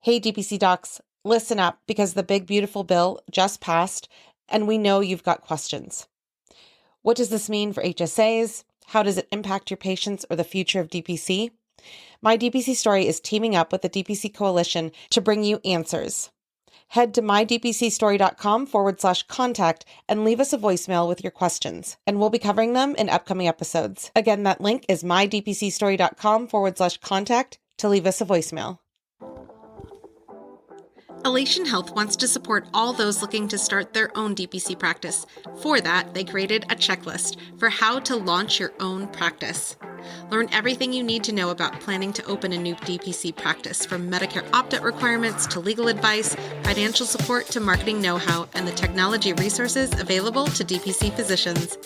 Hey, DPC docs, listen up because the big, beautiful bill just passed, and we know you've got questions. What does this mean for HSAs? How does it impact your patients or the future of DPC? My DPC Story is teaming up with the DPC Coalition to bring you answers. Head to mydpcstory.com/contact and leave us a voicemail with your questions, and we'll be covering them in upcoming episodes. Again, that link is mydpcstory.com/contact to leave us a voicemail. Elation Health wants to support all those looking to start their own DPC practice. For that, they created a checklist for how to launch your own practice. Learn everything you need to know about planning to open a new DPC practice, from Medicare opt-out requirements to legal advice, financial support to marketing know-how, and the technology resources available to DPC physicians.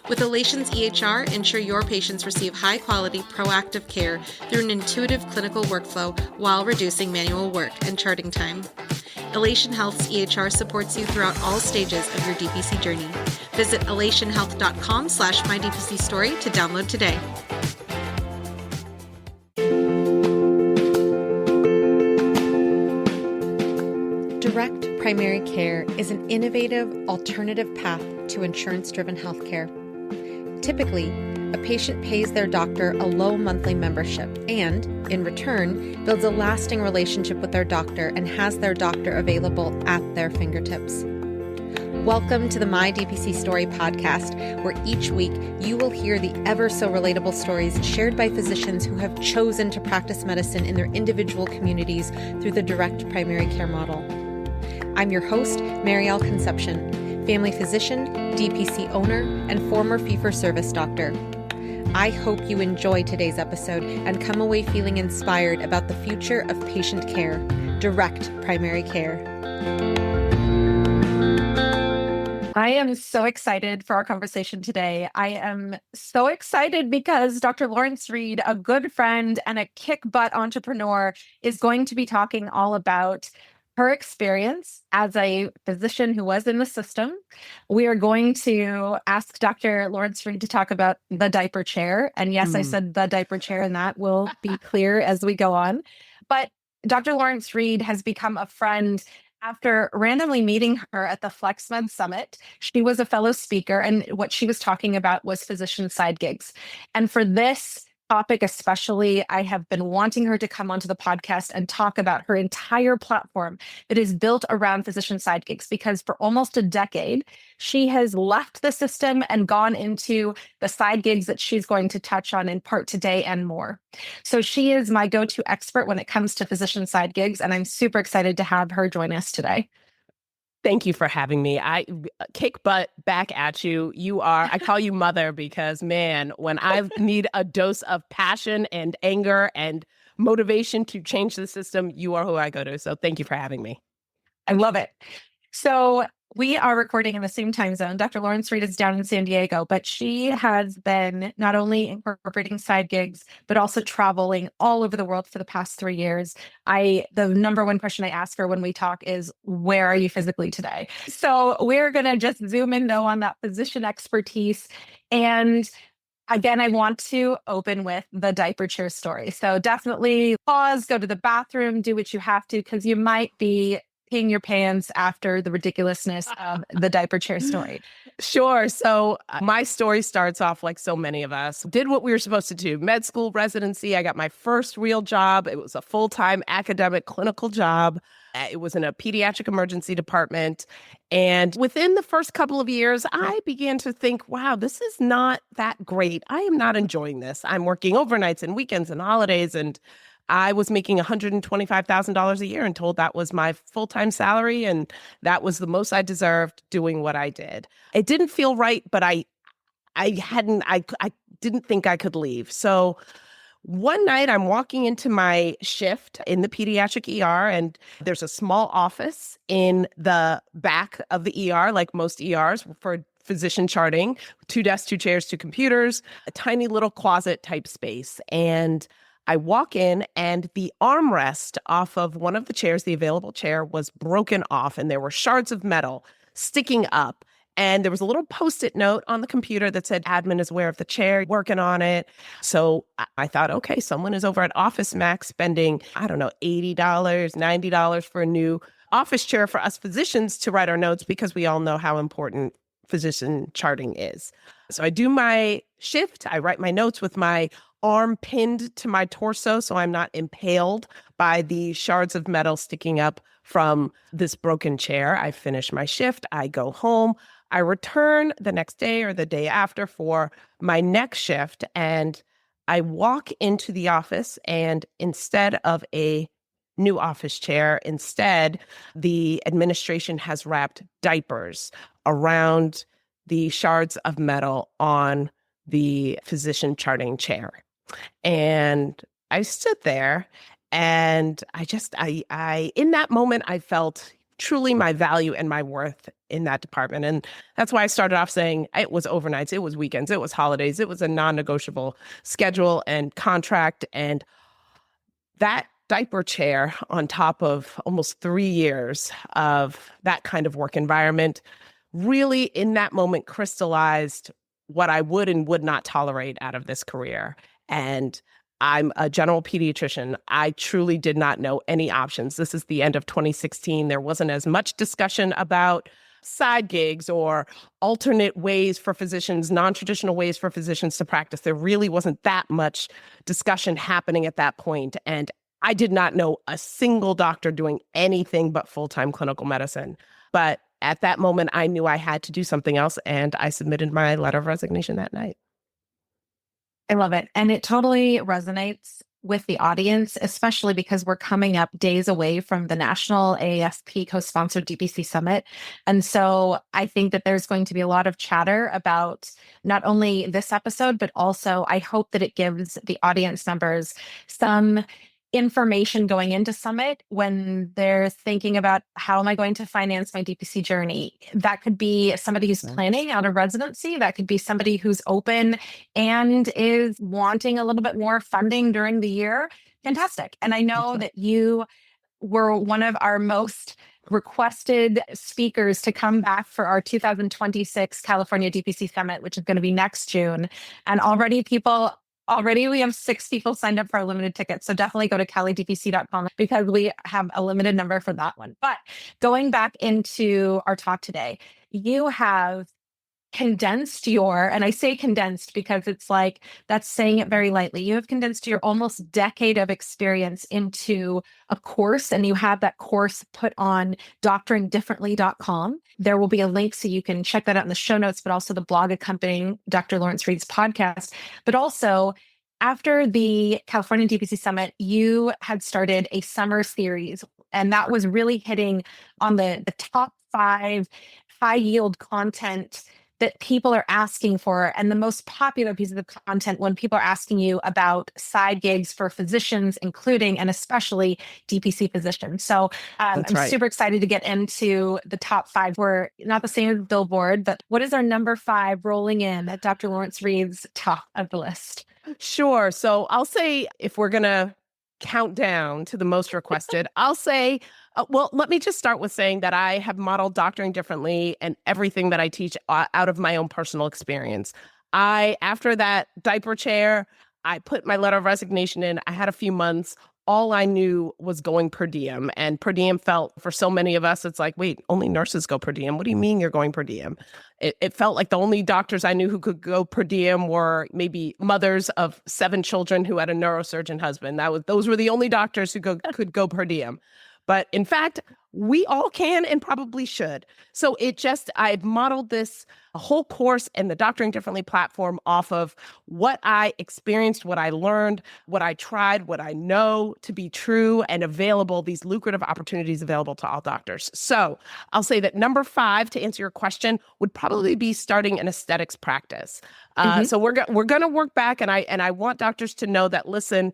With Elation's EHR, ensure your patients receive high-quality, proactive care through an intuitive clinical workflow while reducing manual work and charting time. Elation Health's EHR supports you throughout all stages of your DPC journey. Visit elationhealth.com/mydpcstory to download today. Direct primary care is an innovative alternative path to insurance-driven healthcare. Typically, a patient pays their doctor a low monthly membership and, in return, builds a lasting relationship with their doctor and has their doctor available at their fingertips. Welcome to the My DPC Story podcast, where each week you will hear the ever-so-relatable stories shared by physicians who have chosen to practice medicine in their individual communities through the direct primary care model. I'm your host, Marielle Concepcion, family physician, DPC owner, and former fee-for-service doctor. I hope you enjoy today's episode and come away feeling inspired about the future of patient care, direct primary care. I am so excited for our conversation today. I am so excited because Dr. Lawrence Reed, a good friend and a kick-butt entrepreneur, is going to be talking all about her experience as a physician who was in the system. We are going to ask Dr. Lawrence Reed to talk about the diaper chair. And yes, I said the diaper chair, and that will be clear as we go on. But Dr. Lawrence Reed has become a friend after randomly meeting her at the FlexMed Summit. She was a fellow speaker, and what she was talking about was physician side gigs. And for this topic especially, I have been wanting her to come onto the podcast and talk about her entire platform that is built around physician side gigs, because for almost a decade, she has left the system and gone into the side gigs that she's going to touch on in part today and more. So she is my go-to expert when it comes to physician side gigs, and I'm super excited to have her join us today. Thank you for having me. I kick butt back at you. I call you mother because, man, when I need a dose of passion and anger and motivation to change the system, you are who I go to. So thank you for having me. I love it. So we are recording in the same time zone. Dr. Lawrence Reed is down in San Diego, but she has been not only incorporating side gigs, but also traveling all over the world for the past 3 years. The number one question I ask her when we talk is, where are you physically today? So we're going to just zoom in though on that physician expertise. And again, I want to open with the diaper chair story. So definitely pause, go to the bathroom, do what you have to, because you might be peeing your pants after the ridiculousness of the diaper chair story. Sure. So my story starts off like so many of us. Did what we were supposed to do. Med school residency. I got my first real job. It was a full-time academic clinical job. It was in a pediatric emergency department. And within the first couple of years, I began to think, wow, this is not that great. I am not enjoying this. I'm working overnights and weekends and holidays, and I was making $125,000 a year and told that was my full-time salary, and that was the most I deserved doing what I did. It didn't feel right, but I didn't think I could leave. So one night I'm walking into my shift in the pediatric ER, and there's a small office in the back of the ER, like most ERs for physician charting, 2 desks, 2 chairs, 2 computers, a tiny little closet type space. And I walk in, and the armrest off of one of the chairs, the available chair, was broken off, and there were shards of metal sticking up. And there was a little Post-it note on the computer that said, admin is aware of the chair, working on it. So I thought, okay, someone is over at Office Max spending, I don't know, $80, $90 for a new office chair for us physicians to write our notes, because we all know how important physician charting is. So I do my shift. I write my notes with my arm pinned to my torso so I'm not impaled by the shards of metal sticking up from this broken chair. I finish my shift. I go home. I return the next day or the day after for my next shift, and I walk into the office, and instead of a new office chair, instead, the administration has wrapped diapers around the shards of metal on the physician charting chair. And I stood there, and I in that moment, I felt truly my value and my worth in that department. And that's why I started off saying it was overnights, it was weekends, it was holidays, it was a non-negotiable schedule and contract. And that diaper chair on top of almost 3 years of that kind of work environment really in that moment crystallized what I would and would not tolerate out of this career. And I'm a general pediatrician. I truly did not know any options. This is the end of 2016. There wasn't as much discussion about side gigs or alternate ways for physicians, non-traditional ways for physicians to practice. There really wasn't that much discussion happening at that point. And I did not know a single doctor doing anything but full-time clinical medicine. But at that moment, I knew I had to do something else, and I submitted my letter of resignation that night. I love it. And it totally resonates with the audience, especially because we're coming up days away from the National AAFP co-sponsored DPC Summit. And so I think that there's going to be a lot of chatter about not only this episode, but also I hope that it gives the audience members some information going into Summit when they're thinking about how am I going to finance my DPC journey. That could be somebody who's planning out of residency. That could be somebody who's open and is wanting a little bit more funding during the year. Fantastic. And I know that you were one of our most requested speakers to come back for our 2026 California DPC Summit, which is going to be next June. And already we have 6 people signed up for our limited tickets. So definitely go to calidpc.com because we have a limited number for that one. But going back into our talk today, you have condensed and I say condensed because it's like, that's saying it very lightly. You have condensed your almost decade of experience into a course, and you have that course put on doctoringdifferently.com. There will be a link so you can check that out in the show notes, but also the blog accompanying Dr. Lawrence Reed's podcast. But also, after the California DPC Summit, you had started a summer series, and that was really hitting on the top 5 high yield content that people are asking for, and the most popular pieces of content when people are asking you about side gigs for physicians, including and especially DPC physicians. So I'm super excited to get into the top 5. We're not the same as Billboard, but what is our number 5 rolling in at Dr. Lawrence Reed's top of the list? Sure. So I'll say, if we're going to count down to the most requested, I'll say, well, let me just start with saying that I have modeled Doctoring Differently and everything that I teach out of my own personal experience. After that diaper chair, I put my letter of resignation in. I had a few months. All I knew was going per diem. And per diem felt, for so many of us, it's like, wait, only nurses go per diem. What do you mean you're going per diem? It felt like the only doctors I knew who could go per diem were maybe mothers of 7 children who had a neurosurgeon husband. Those were the only doctors who could go per diem. But in fact, we all can and probably should. So I've modeled this whole course and the Doctoring Differently platform off of what I experienced, what I learned, what I tried, what I know to be true and available, these lucrative opportunities available to all doctors. So I'll say that number 5, to answer your question, would probably be starting an aesthetics practice. So we're going to work back, and I want doctors to know that, listen,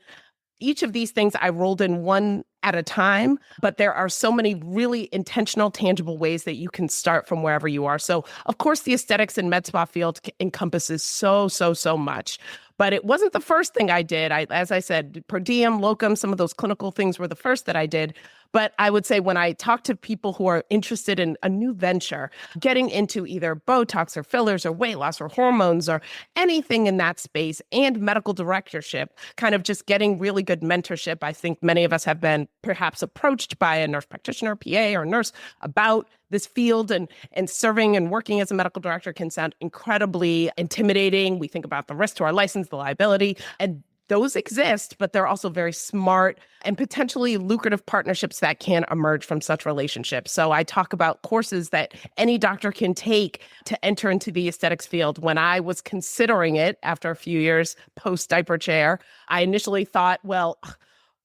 each of these things I rolled in one at a time, but there are so many really intentional, tangible ways that you can start from wherever you are. So, of course, the aesthetics and med spa field encompasses so much. But it wasn't the first thing I did. As I said, per diem, locum, some of those clinical things were the first that I did. But I would say when I talk to people who are interested in a new venture, getting into either Botox or fillers or weight loss or hormones or anything in that space and medical directorship, kind of just getting really good mentorship. I think many of us have been perhaps approached by a nurse practitioner, PA, or nurse about this field, and serving and working as a medical director can sound incredibly intimidating. We think about the risk to our license, the liability, and those exist, but they're also very smart and potentially lucrative partnerships that can emerge from such relationships. So I talk about courses that any doctor can take to enter into the aesthetics field. When I was considering it after a few years post diaper chair, I initially thought, well,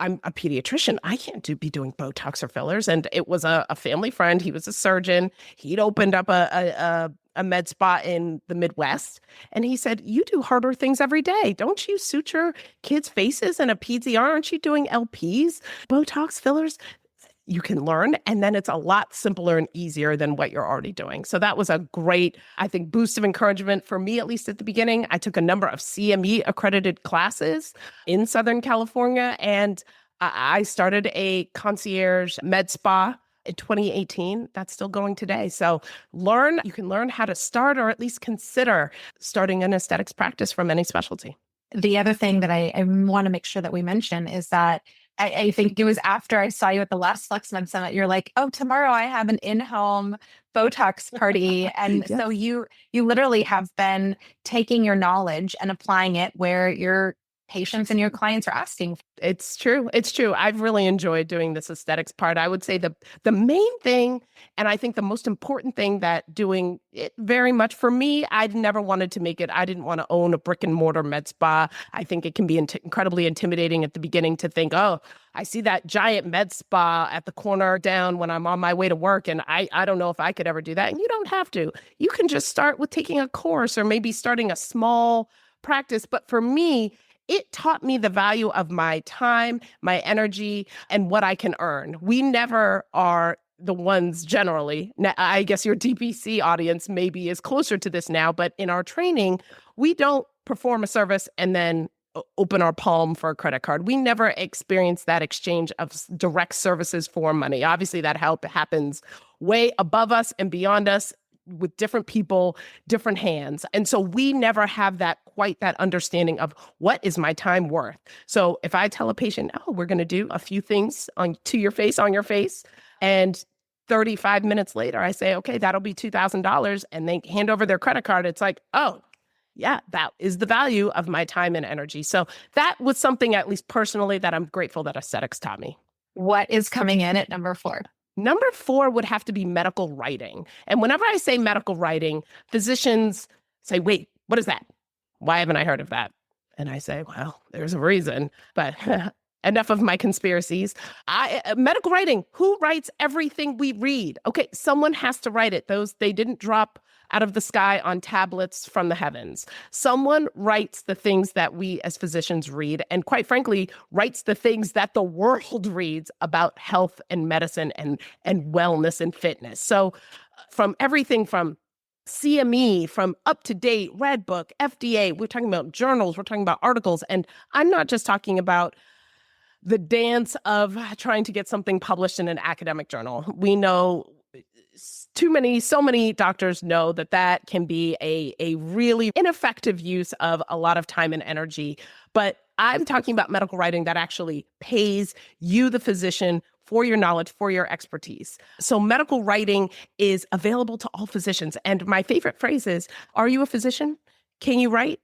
I'm a pediatrician. I can't be doing Botox or fillers. And it was a family friend. He was a surgeon. He'd opened up a med spa in the Midwest. And he said, you do harder things every day. Don't you suture kids' faces in a peds ER? Aren't you doing LPs, Botox, fillers? You can learn. And then it's a lot simpler and easier than what you're already doing. So that was a great, I think, boost of encouragement for me, at least at the beginning. I took a number of CME accredited classes in Southern California, and I started a concierge med spa in 2018. That's still going today. So you can learn how to start, or at least consider starting an aesthetics practice from any specialty. The other thing that I want to make sure that we mention is that I think it was after I saw you at the last FlexMed Summit, you're like, oh, tomorrow I have an in-home Botox party. And Yes. so you literally have been taking your knowledge and applying it where your patients and your clients are asking. It's true. It's true. I've really enjoyed doing this aesthetics part. I would say the main thing, and I think the most important thing that doing it very much for me, I'd never wanted to make it. I didn't want to own a brick and mortar med spa. I think it can be incredibly intimidating at the beginning to think, oh, I see that giant med spa at the corner down when I'm on my way to work, and I don't know if I could ever do that. And you don't have to. You can just start with taking a course or maybe starting a small practice. But for me, it taught me the value of my time, my energy, and what I can earn. We never are the ones generally. Now, I guess your DPC audience maybe is closer to this now, but in our training, we don't perform a service and then open our palm for a credit card. We never experience that exchange of direct services for money. Obviously, that happens way above us and beyond us, with different people, different hands. And so we never have quite that understanding of what is my time worth. So if I tell a patient, oh, we're going to do a few things on your face, and 35 minutes later, I say, okay, that'll be $2,000. And they hand over their credit card. It's like, oh, yeah, that is the value of my time and energy. So that was something, at least personally, that I'm grateful that aesthetics taught me. What is coming in at number 4? Number 4 would have to be medical writing. And whenever I say medical writing, physicians say, wait, what is that? Why haven't I heard of that? And I say, well, there's a reason, but enough of my conspiracies. Medical writing, who writes everything we read? Okay, someone has to write it. They didn't drop out of the sky on tablets from the heavens. Someone writes the things that we as physicians read, and quite frankly, writes the things that the world reads about health and medicine and wellness and fitness. So from everything from CME, from up-to-date, Red Book, FDA, we're talking about journals, we're talking about articles, and I'm not just talking about the dance of trying to get something published in an academic journal. We know so many doctors know that can be a really ineffective use of a lot of time and energy. But I'm talking about medical writing that actually pays you, the physician, for your knowledge, for your expertise. So medical writing is available to all physicians. And my favorite phrase is, are you a physician? Can you write?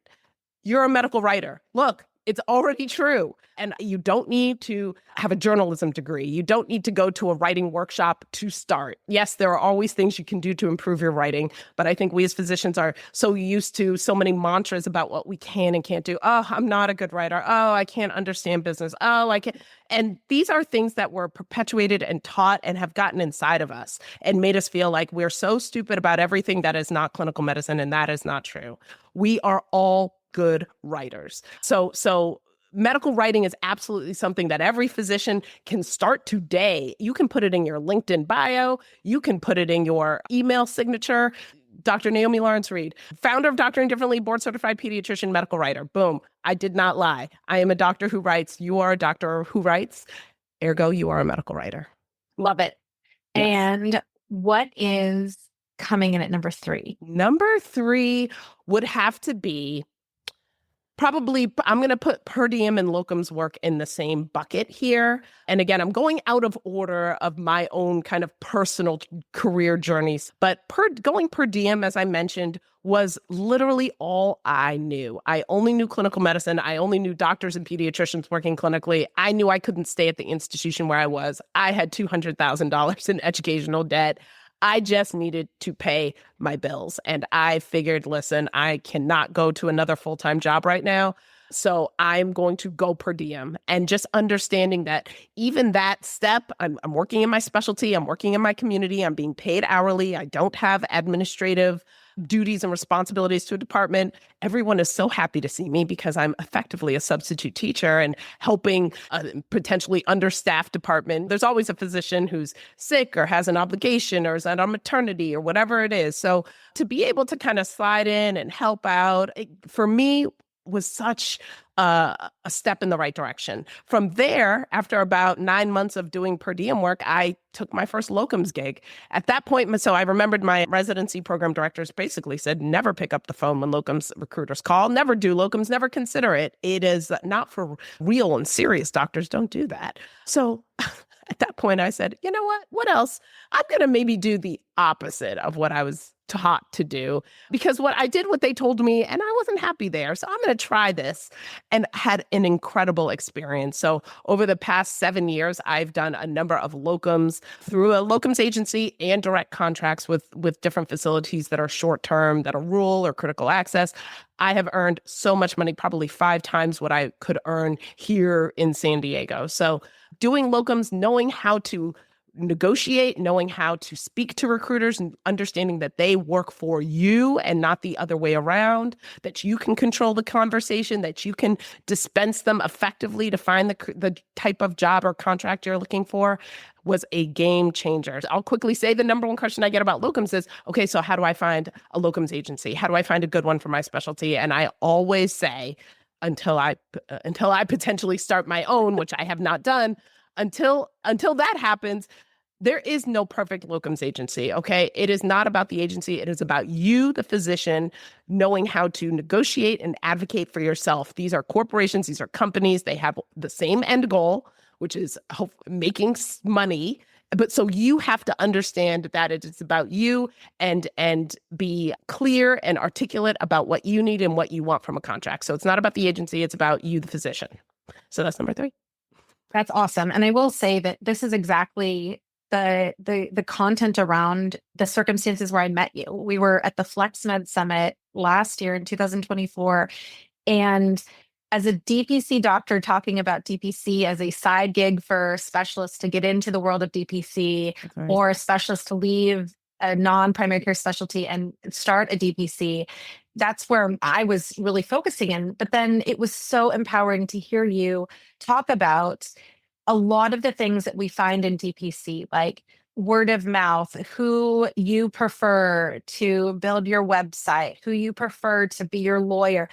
You're a medical writer. Look, it's already true. And you don't need to have a journalism degree. You don't need to go to a writing workshop to start. Yes, there are always things you can do to improve your writing. But I think we as physicians are so used to so many mantras about what we can and can't do. Oh, I'm not a good writer. Oh, I can't understand business. Oh, I can't. And these are things that were perpetuated and taught and have gotten inside of us and made us feel like we're so stupid about everything that is not clinical medicine. And that is not true. We are all good writers. So medical writing is absolutely something that every physician can start today. You can put it in your LinkedIn bio. You can put it in your email signature. Dr. Naomi Lawrence-Reed, founder of Doctoring Differently, board-certified pediatrician, medical writer. Boom. I did not lie. I am a doctor who writes. You are a doctor who writes. Ergo, you are a medical writer. Love it. Yes. And what is coming in at number 3? Number 3 would have to be probably, I'm going to put per diem and locums work in the same bucket here. And again, I'm going out of order of my own kind of personal career journeys. But going per diem, as I mentioned, was literally all I knew. I only knew clinical medicine. I only knew doctors and pediatricians working clinically. I knew I couldn't stay at the institution where I was. I had $200,000 in educational debt. I just needed to pay my bills. And I figured, listen, I cannot go to another full-time job right now. So I'm going to go per diem, and just understanding that even that step, I'm working in my specialty, I'm working in my community, I'm being paid hourly, I don't have administrative duties and responsibilities to a department. Everyone is so happy to see me because I'm effectively a substitute teacher and helping a potentially understaffed department. There's always a physician who's sick or has an obligation or is on maternity or whatever it is. So to be able to kind of slide in and help out, for me, was such a step in the right direction. From there, after about 9 months of doing per diem work, I took my first locums gig. At that point, so I remembered my residency program directors basically said, never pick up the phone when locums recruiters call, never do locums, never consider it. It is not for real and serious doctors. Don't do that. So at that point, I said, you know what? What else? I'm going to maybe do the opposite of what I was taught to do, because what they told me, and I wasn't happy there. So I'm going to try this, and had an incredible experience. So over the past 7 years, I've done a number of locums through a locums agency and direct contracts with different facilities that are short-term, that are rural or critical access. I have earned so much money, probably 5 times what I could earn here in San Diego. So doing locums, knowing how to negotiate, knowing how to speak to recruiters and understanding that they work for you and not the other way around, that you can control the conversation, that you can dispense them effectively to find the type of job or contract you're looking for, was a game changer. I'll quickly say the number one question I get about locums is, okay, so how do I find a locums agency? How do I find a good one for my specialty? And I always say, until I potentially start my own, which I have not done, until that happens, there is no perfect locums agency, okay? It is not about the agency. It is about you, the physician, knowing how to negotiate and advocate for yourself. These are corporations. These are companies. They have the same end goal, which is making money. But so you have to understand that it is about you, and be clear and articulate about what you need and what you want from a contract. So it's not about the agency. It's about you, the physician. So that's number 3. That's awesome. And I will say that this is exactly the content around the circumstances where I met you. We were at the FlexMed Summit last year in 2024. And as a DPC doctor talking about DPC as a side gig for specialists to get into the world of DPC, Right. or a specialist to leave a non-primary care specialty and start a DPC, that's where I was really focusing in. But then it was so empowering to hear you talk about a lot of the things that we find in DPC, like word of mouth, who you prefer to build your website, who you prefer to be your lawyer.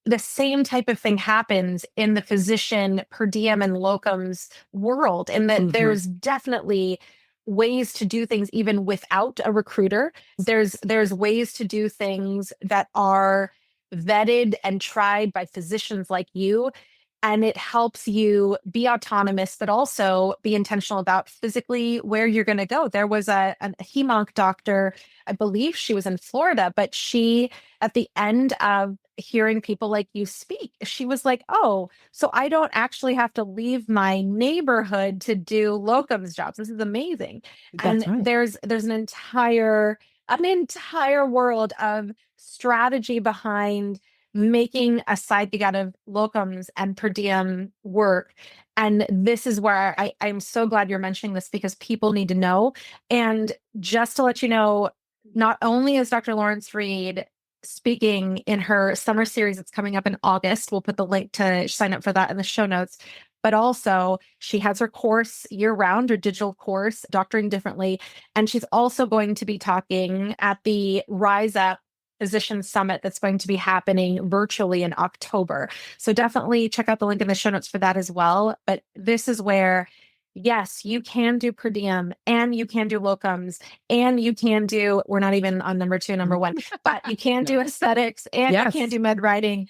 The same type of thing happens in the physician per diem and locums world, and that there's definitely ways to do things even without a recruiter. There's ways to do things that are vetted and tried by physicians like you. And it helps you be autonomous, but also be intentional about physically where you're going to go. There was a HEMONC doctor, I believe she was in Florida, but she, at the end of hearing people like you speak, she was like, oh, so I don't actually have to leave my neighborhood to do locums jobs. This is amazing. That's And right. there's an entire world of strategy behind making a side gig out of locums and per diem work. And this is where I'm so glad you're mentioning this, because people need to know. And just to let you know, not only is Dr. Lawrence Reed speaking in her summer series that's coming up in August, we'll put the link to sign up for that in the show notes, but also she has her course year-round, her digital course, Doctoring Differently. And she's also going to be talking at the Rise Up Physician Summit that's going to be happening virtually in October. So definitely check out the link in the show notes for that as well. But this is where yes, you can do per diem and you can do locums and you can do, we're not even on number 2, number 1, but you can do aesthetics and you can do med writing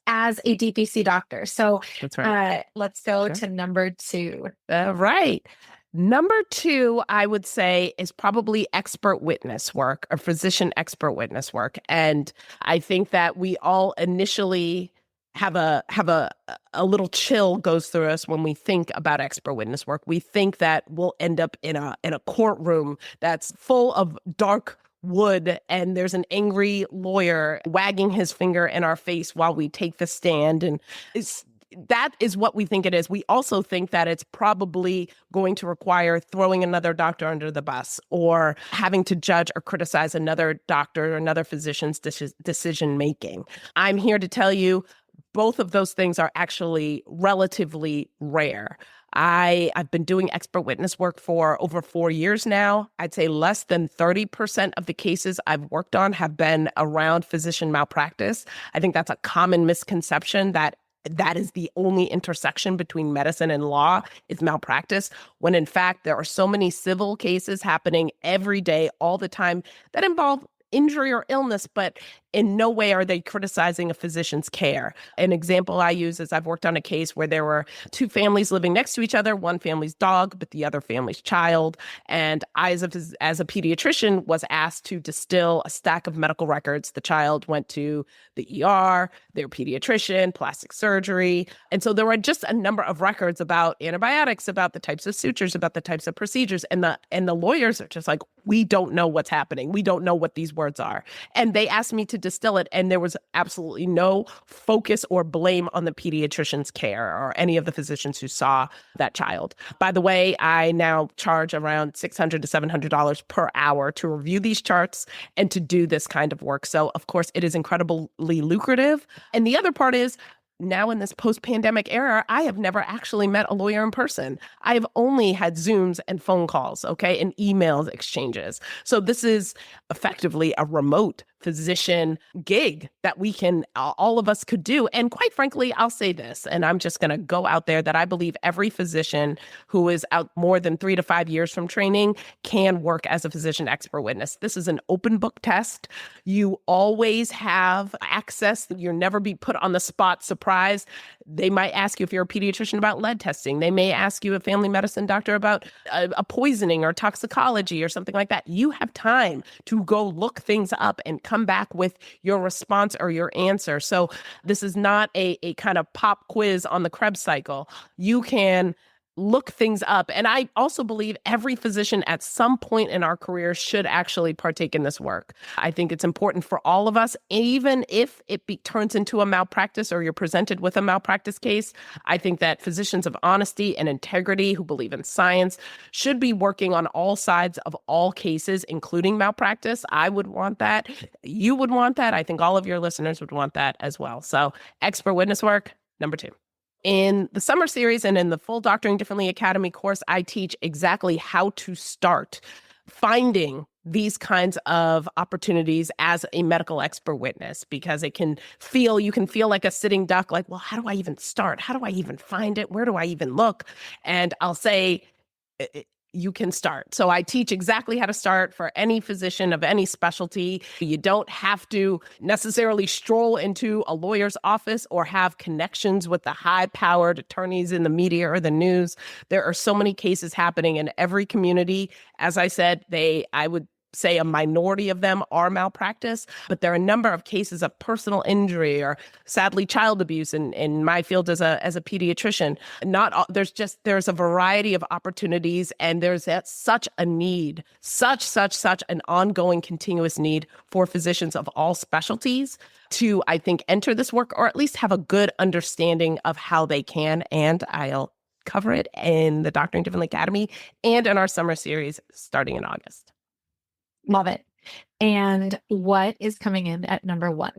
as a DPC doctor. So that's right. Let's go to number 2. Right. Number 2, I would say, is probably expert witness work or physician expert witness work. And I think that we all initially have a little chill goes through us when we think about expert witness work. We think that we'll end up in a courtroom that's full of dark wood and there's an angry lawyer wagging his finger in our face while we take the stand. And that is what we think it is. We also think that it's probably going to require throwing another doctor under the bus or having to judge or criticize another doctor or another physician's decision making. I'm here to tell you both of those things are actually relatively rare. I've been doing expert witness work for over 4 years now. I'd say less than 30% of the cases I've worked on have been around physician malpractice. I think that's a common misconception that is the only intersection between medicine and law is malpractice, when in fact there are so many civil cases happening every day, all the time, that involve injury or illness, but in no way are they criticizing a physician's care. An example I use is I've worked on a case where there were 2 families living next to each other, one family's dog, but the other family's child. And I, as a pediatrician, was asked to distill a stack of medical records. The child went to the ER, their pediatrician, plastic surgery. And so there were just a number of records about antibiotics, about the types of sutures, about the types of procedures. And the lawyers are just like, we don't know what's happening. We don't know what these words are. And they asked me to distill it, and there was absolutely no focus or blame on the pediatrician's care or any of the physicians who saw that child. By the way, I now charge around $600 to $700 per hour to review these charts and to do this kind of work. So, of course, it is incredibly lucrative. And the other part is, now in this post-pandemic era, I have never actually met a lawyer in person. I've only had Zooms and phone calls, and emails exchanges. So this is effectively a remote physician gig that we can, all of us could do. And quite frankly, I'll say this, and I'm just going to go out there, that I believe every physician who is out more than 3 to 5 years from training can work as a physician expert witness. This is an open book test. You always have access. You'll never be put on the spot surprise. They might ask you if you're a pediatrician about lead testing. They may ask you, a family medicine doctor, about a poisoning or toxicology or something like that. You have time to go look things up and come back with your response or your answer. So this is not a kind of pop quiz on the Krebs cycle. You can look things up. And I also believe every physician at some point in our career should actually partake in this work. I think it's important for all of us, even if it turns into a malpractice or you're presented with a malpractice case. I think that physicians of honesty and integrity who believe in science should be working on all sides of all cases, including malpractice. I would want that. You would want that. I think all of your listeners would want that as well. So expert witness work, number 2. In the summer series and in the full Doctoring Differently Academy course, I teach exactly how to start finding these kinds of opportunities as a medical expert witness, because you can feel like a sitting duck, like, well, how do I even start? How do I even find it? Where do I even look? And I'll say, you can start. So I teach exactly how to start for any physician of any specialty. You don't have to necessarily stroll into a lawyer's office or have connections with the high-powered attorneys in the media or the news. There are so many cases happening in every community. As I said, I would say a minority of them are malpractice, but there are a number of cases of personal injury or sadly child abuse in my field as a pediatrician. There's a variety of opportunities, and there's such a need, such an ongoing continuous need for physicians of all specialties to, I think, enter this work, or at least have a good understanding of how they can. And I'll cover it in the Doctoring Differently Academy and in our summer series starting in August. Love it. And what is coming in at number 1?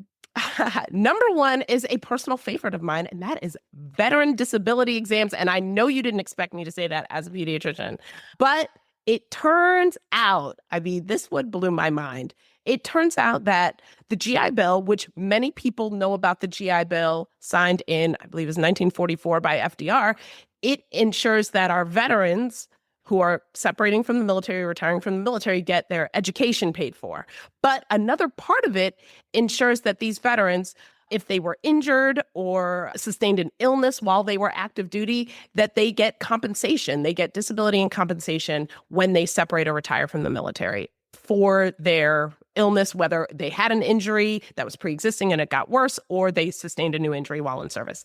Number 1 is a personal favorite of mine, and that is veteran disability exams. And I know you didn't expect me to say that as a pediatrician, but it turns out, this one blew my mind. It turns out that the GI Bill, which many people know about, the GI Bill signed in, I believe it was 1944 by FDR, It ensures that our veterans who are separating from the military, retiring from the military, get their education paid for. But another part of it ensures that these veterans, if they were injured or sustained an illness while they were active duty, that they get compensation. They get disability and compensation when they separate or retire from the military for their illness, whether they had an injury that was pre-existing and it got worse, or they sustained a new injury while in service.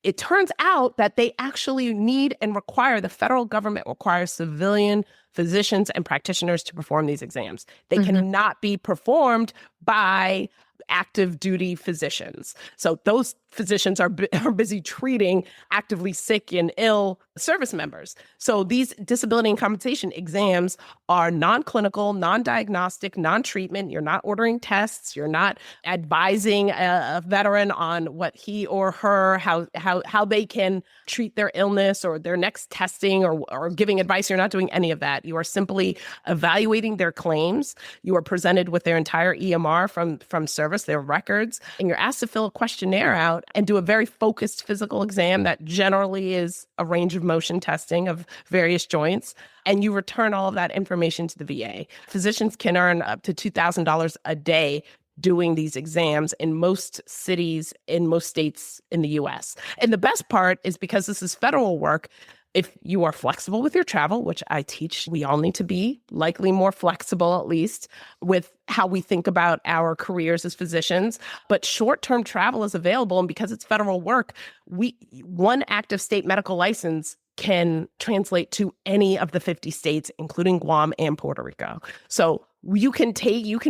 It turns out that they actually need and require, the federal government requires civilian physicians and practitioners to perform these exams. They cannot be performed by active duty physicians. So those physicians are busy treating actively sick and ill service members. So these disability and compensation exams are non-clinical, non-diagnostic, non-treatment. You're not ordering tests. You're not advising a veteran on what he or her, how they can treat their illness or their next testing or giving advice. You're not doing any of that. You are simply evaluating their claims. You are presented with their entire EMR from service, their records, and you're asked to fill a questionnaire out and do a very focused physical exam that generally is a range of motion testing of various joints. And you return all of that information to the VA. Physicians can earn up to $2,000 a day doing these exams in most cities, in most states in the US. And the best part is because this is federal work, if you are flexible with your travel, which I teach, we all need to be likely more flexible, at least, with how we think about our careers as physicians. But short-term travel is available. And because it's federal work, one active state medical license can translate to any of the 50 states, including Guam and Puerto Rico. So you can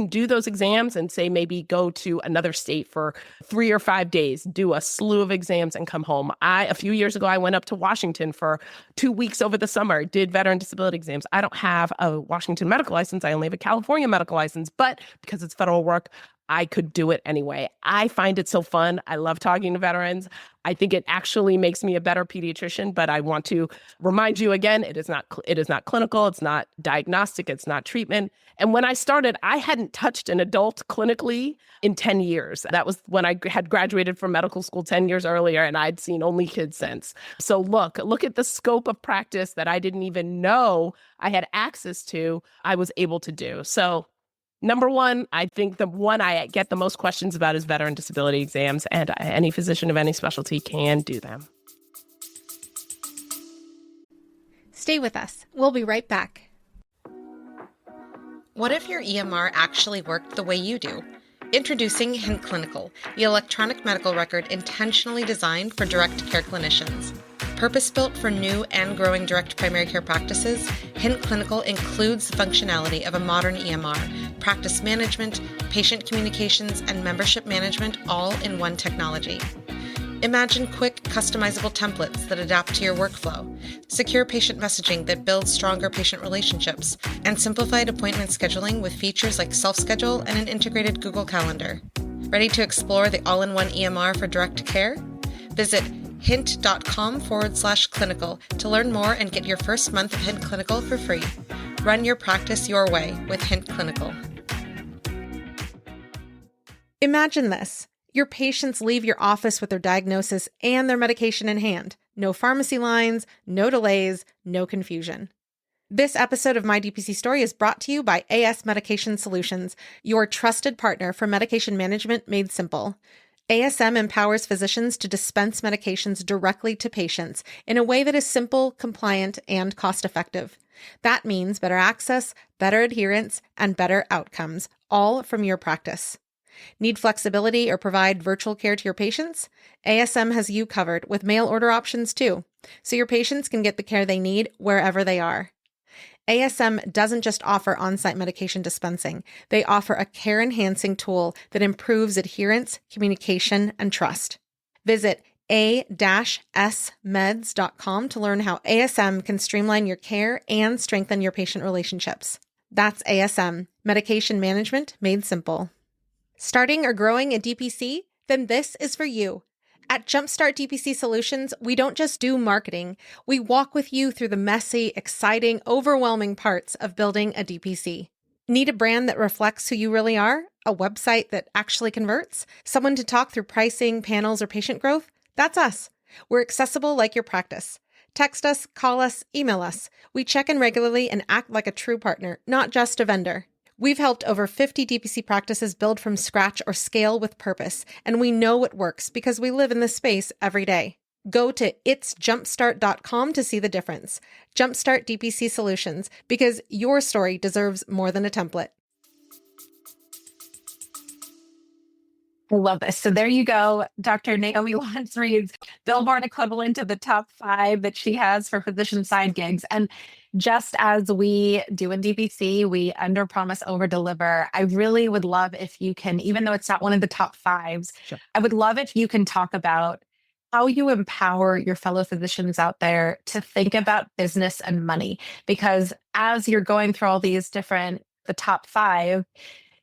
do those exams and say maybe go to another state for 3 or 5 days, do a slew of exams and come home. A few years ago, I went up to Washington for 2 weeks over the summer, did veteran disability exams. I don't have a Washington medical license. I only have a California medical license, but because it's federal work, I could do it anyway. I find it so fun. I love talking to veterans. I think it actually makes me a better pediatrician, but I want to remind you again, it is not clinical, it's not diagnostic, it's not treatment. And when I started, I hadn't touched an adult clinically in 10 years. That was when I had graduated from medical school 10 years earlier, and I'd seen only kids since. So look at the scope of practice that I didn't even know I had access to, I was able to do. So number one, I think the one I get the most questions about is veteran disability exams, and any physician of any specialty can do them. Stay with us. We'll be right back. What if your EMR actually worked the way you do? Introducing Hint Clinical, the electronic medical record intentionally designed for direct care clinicians. Purpose-built for new and growing direct primary care practices, Hint Clinical includes the functionality of a modern EMR, practice management, patient communications, and membership management all in one technology. Imagine quick, customizable templates that adapt to your workflow, secure patient messaging that builds stronger patient relationships, and simplified appointment scheduling with features like self-schedule and an integrated Google Calendar. Ready to explore the all-in-one EMR for direct care? Visit hint.com/clinical to learn more and get your first month of Hint Clinical for free. Run your practice your way with Hint Clinical. Imagine this. Your patients leave your office with their diagnosis and their medication in hand. No pharmacy lines, no delays, no confusion. This episode of My DPC Story is brought to you by AS Medication Solutions, your trusted partner for medication management made simple. ASM empowers physicians to dispense medications directly to patients in a way that is simple, compliant, and cost-effective. That means better access, better adherence, and better outcomes, all from your practice. Need flexibility or provide virtual care to your patients? ASM has you covered with mail order options too, so your patients can get the care they need wherever they are. ASM doesn't just offer on-site medication dispensing. They offer a care-enhancing tool that improves adherence, communication, and trust. Visit a-smeds.com to learn how ASM can streamline your care and strengthen your patient relationships. That's ASM, medication management made simple. Starting or growing a DPC? Then this is for you. At Jumpstart DPC Solutions, we don't just do marketing. We walk with you through the messy, exciting, overwhelming parts of building a DPC. Need a brand that reflects who you really are? A website that actually converts? Someone to talk through pricing, panels, or patient growth? That's us. We're accessible like your practice. Text us, call us, email us. We check in regularly and act like a true partner, not just a vendor. We've helped over 50 DPC practices build from scratch or scale with purpose, and we know what works because we live in this space every day. Go to itsjumpstart.com to see the difference. Jumpstart DPC Solutions, because your story deserves more than a template. I love this. So there you go. Dr. Naomi Lawrence Reed's Billboard equivalent of the top 5 that she has for physician side gigs. And just as we do in DPC, we under promise, over deliver. I really would love if you can, even though it's not one of the top 5s, Sure. I would love if you can talk about how you empower your fellow physicians out there to think about business and money. Because as you're going through all these different, the top 5,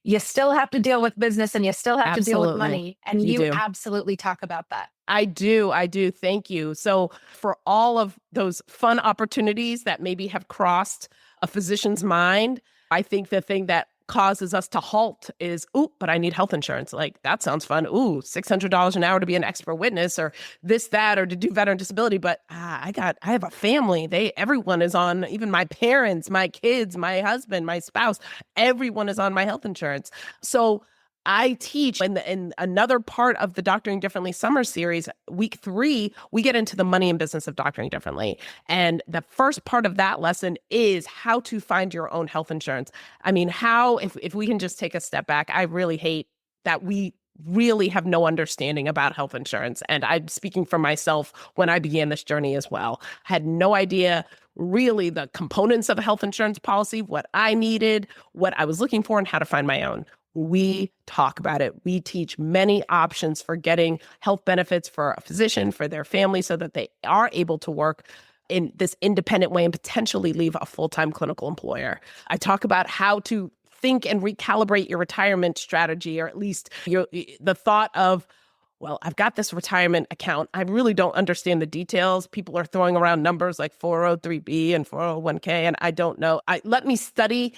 you still have to deal with business and you still have to deal with money. And you do. absolutely talk about that. I do. Thank you. So for all of those fun opportunities that maybe have crossed a physician's mind, I think the thing that causes us to halt is, but I need health insurance. Like, that sounds fun. $600 an hour to be an expert witness, or this, that, or to do veteran disability. But I have a family. Everyone is on, even my parents, my kids, my husband, my spouse, everyone is on my health insurance. So I teach in another part of the Doctoring Differently summer series, week 3, we get into the money and business of doctoring differently. And the first part of that lesson is how to find your own health insurance. I mean, if we can just take a step back, I really hate that we really have no understanding about health insurance. And I'm speaking for myself when I began this journey as well. Had no idea really the components of a health insurance policy, what I needed, what I was looking for, and how to find my own. We talk about it. We teach many options for getting health benefits for a physician, for their family, so that they are able to work in this independent way and potentially leave a full-time clinical employer. I talk about how to think and recalibrate your retirement strategy, or at least the thought of, well, I've got this retirement account. I really don't understand the details. People are throwing around numbers like 403B and 401k, and I don't know. Let me study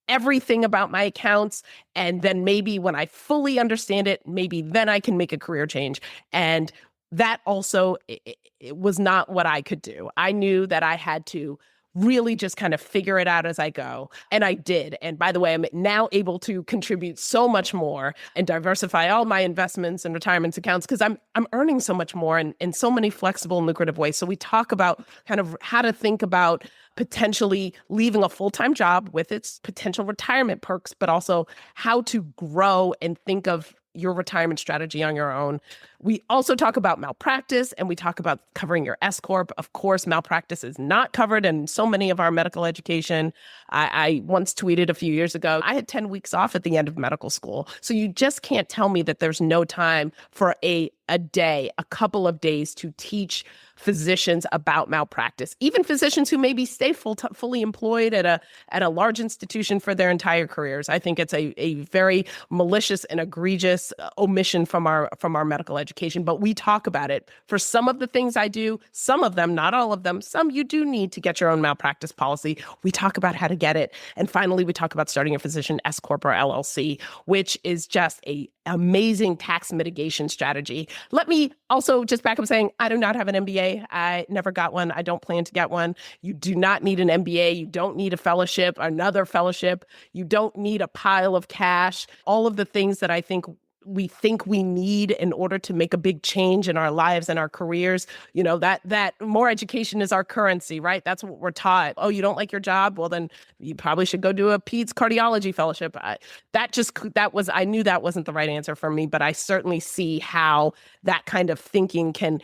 everything about my accounts. And then maybe when I fully understand it, maybe then I can make a career change. And that also, it was not what I could do. I knew that I had to really just kind of figure it out as I go. And I did. And by the way, I'm now able to contribute so much more and diversify all my investments and retirement accounts because I'm earning so much more in so many flexible and lucrative ways. So we talk about kind of how to think about potentially leaving a full-time job with its potential retirement perks, but also how to grow and think of your retirement strategy on your own. We also talk about malpractice, and we talk about covering your S Corp. Of course, malpractice is not covered in so many of our medical education. I once tweeted a few years ago, I had 10 weeks off at the end of medical school. So you just can't tell me that there's no time for a day, a couple of days to teach physicians about malpractice, even physicians who maybe stay fully employed at a large institution for their entire careers. I think it's a very malicious and egregious omission from our medical education, but we talk about it. For some of the things I do, some of them, not all of them, some you do need to get your own malpractice policy. We talk about how to get it. And finally, we talk about starting a physician S Corp or LLC, which is just a amazing tax mitigation strategy. Let me also just back up saying, I do not have an MBA. I never got one. I don't plan to get one. You do not need an MBA. You don't need a fellowship, another fellowship. You don't need a pile of cash. All of the things that I think we need in order to make a big change in our lives and our careers. You know, that more education is our currency, right? That's what we're taught. Oh, you don't like your job? Well, then you probably should go do a peds cardiology fellowship. I knew that wasn't the right answer for me, but I certainly see how that kind of thinking can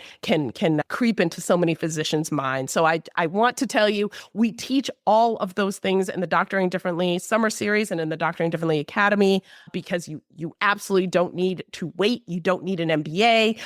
creep into so many physicians' minds. So I want to tell you, we teach all of those things in the Doctoring Differently summer series and in the Doctoring Differently Academy, because you absolutely don't need to wait. You don't need an MBA.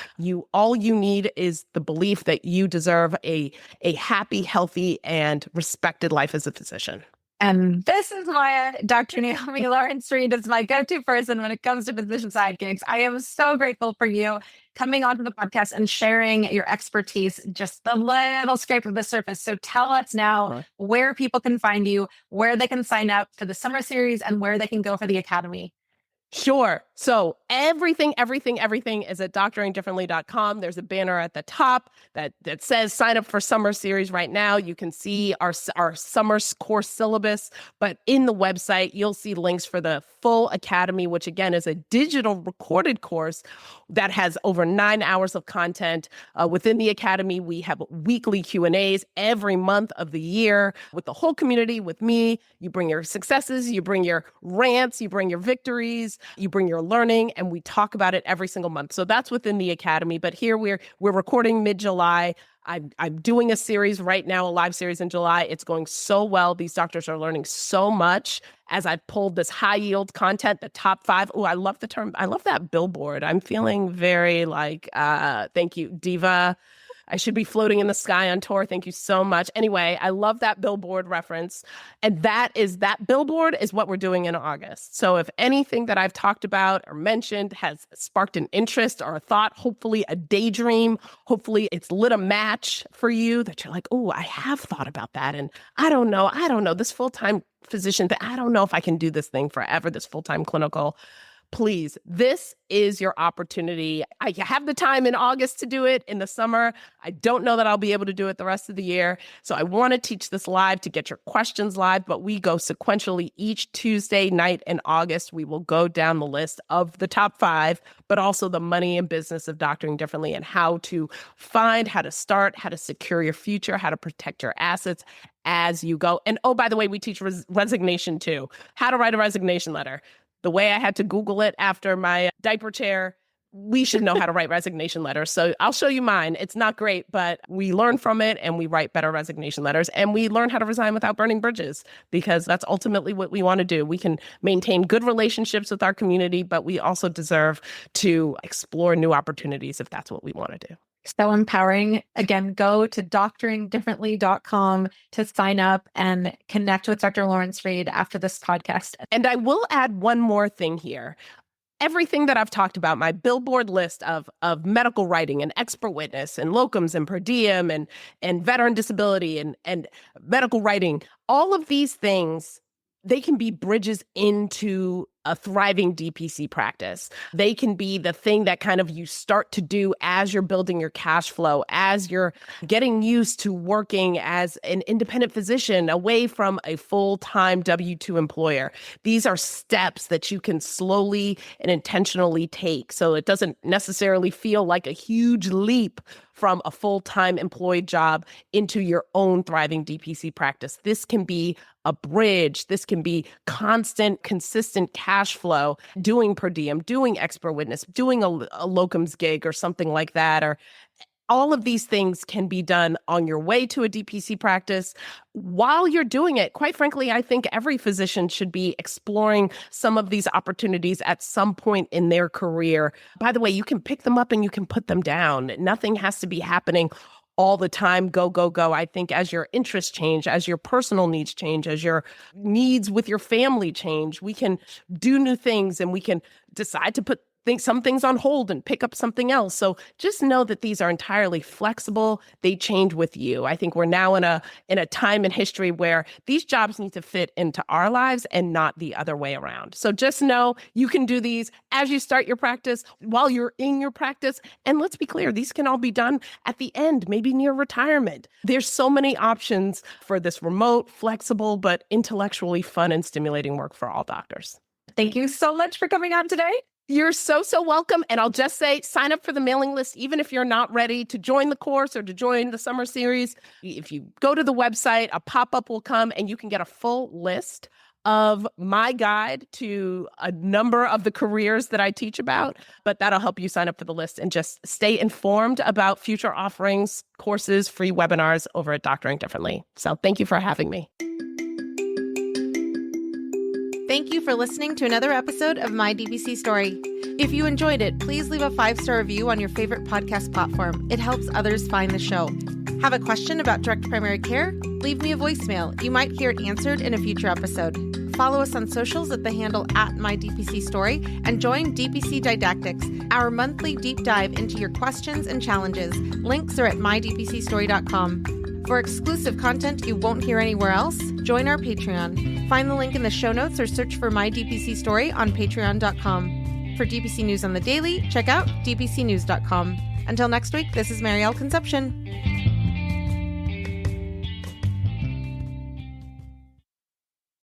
All you need is the belief that you deserve a happy, healthy, and respected life as a physician. And this is why Dr. Naomi Lawrence Reed is my go-to person when it comes to physician side gigs. I am so grateful for you coming onto the podcast and sharing your expertise, just the little scrape of the surface. So tell us now where people can find you, where they can sign up for the summer series, and where they can go for the academy. Sure. So everything is at doctoringdifferently.com. There's a banner at the top that says sign up for summer series right now. You can see our summer course syllabus, but in the website, you'll see links for the full academy, which again is a digital recorded course that has over 9 hours of content. Within the academy, we have weekly Q&As every month of the year with the whole community, with me. You bring your successes, you bring your rants, you bring your victories, you bring your learning, and we talk about it every single month. So that's within the academy. But here we're recording mid-July. I'm doing a series right now, a live series in July. It's going so well. These doctors are learning so much as I pulled this high yield content, the top 5. Oh, I love the term. I love that billboard. I'm feeling very like, thank you, diva. I should be floating in the sky on tour. Thank you so much. Anyway, I love that billboard reference. And that billboard is what we're doing in August. So if anything that I've talked about or mentioned has sparked an interest or a thought, hopefully a daydream, hopefully it's lit a match for you that you're like, oh, I have thought about that. And I don't know, this full-time physician, I don't know if I can do this thing forever, this full-time clinical. Please, this is your opportunity. I have the time in August to do it. In the summer, I don't know that I'll be able to do it the rest of the year. So I want to teach this live to get your questions live, but we go sequentially each Tuesday night in August. We will go down the list of the top 5, but also the money and business of doctoring differently and how to find, how to start, how to secure your future, how to protect your assets as you go. And oh, by the way, we teach resignation too, how to write a resignation letter. The way I had to Google it after my diaper chair, we should know how to write resignation letters. So I'll show you mine. It's not great, but we learn from it and we write better resignation letters and we learn how to resign without burning bridges because that's ultimately what we want to do. We can maintain good relationships with our community, but we also deserve to explore new opportunities if that's what we want to do. So empowering. Again, go to doctoringdifferently.com to sign up and connect with Dr. Lawrence Reed after this podcast. And I will add one more thing here. Everything that I've talked about, my billboard list of medical writing and expert witness and locums and per diem and veteran disability and medical writing, all of these things, they can be bridges into a thriving DPC practice. They can be the thing that kind of you start to do as you're building your cash flow, as you're getting used to working as an independent physician away from a full-time W-2 employer. These are steps that you can slowly and intentionally take. So it doesn't necessarily feel like a huge leap from a full-time employed job into your own thriving DPC practice. This can be a bridge. This can be constant, consistent cash flow, doing per diem, doing expert witness, doing a locums gig or something like that. Or all of these things can be done on your way to a DPC practice. While you're doing it, quite frankly, I think every physician should be exploring some of these opportunities at some point in their career. By the way, you can pick them up and you can put them down. Nothing has to be happening all the time, go, go, go. I think as your interests change, as your personal needs change, as your needs with your family change, we can do new things and we can decide to put some things on hold and pick up something else. So just know that these are entirely flexible. They change with you. I think we're now in a time in history where these jobs need to fit into our lives and not the other way around. So just know you can do these as you start your practice, while you're in your practice. And let's be clear, these can all be done at the end, maybe near retirement. There's so many options for this remote, flexible, but intellectually fun and stimulating work for all doctors. Thank you so much for coming on today. You're so welcome. And I'll just say, sign up for the mailing list, even if you're not ready to join the course or to join the summer series. If you go to the website, a pop-up will come and you can get a full list of my guide to a number of the careers that I teach about, but that'll help you sign up for the list and just stay informed about future offerings, courses, free webinars over at Doctoring Differently. So thank you for having me. Thank you for listening to another episode of My DPC Story. If you enjoyed it, please leave a 5-star review on your favorite podcast platform. It helps others find the show. Have a question about direct primary care? Leave me a voicemail. You might hear it answered in a future episode. Follow us on socials at the handle @MyDPCStory and join DPC Didactics, our monthly deep dive into your questions and challenges. Links are at mydpcstory.com. For exclusive content you won't hear anywhere else, join our Patreon. Find the link in the show notes or search for My DPC Story on patreon.com. For DPC News on the Daily, check out dpcnews.com. Until next week, this is Marielle Conception.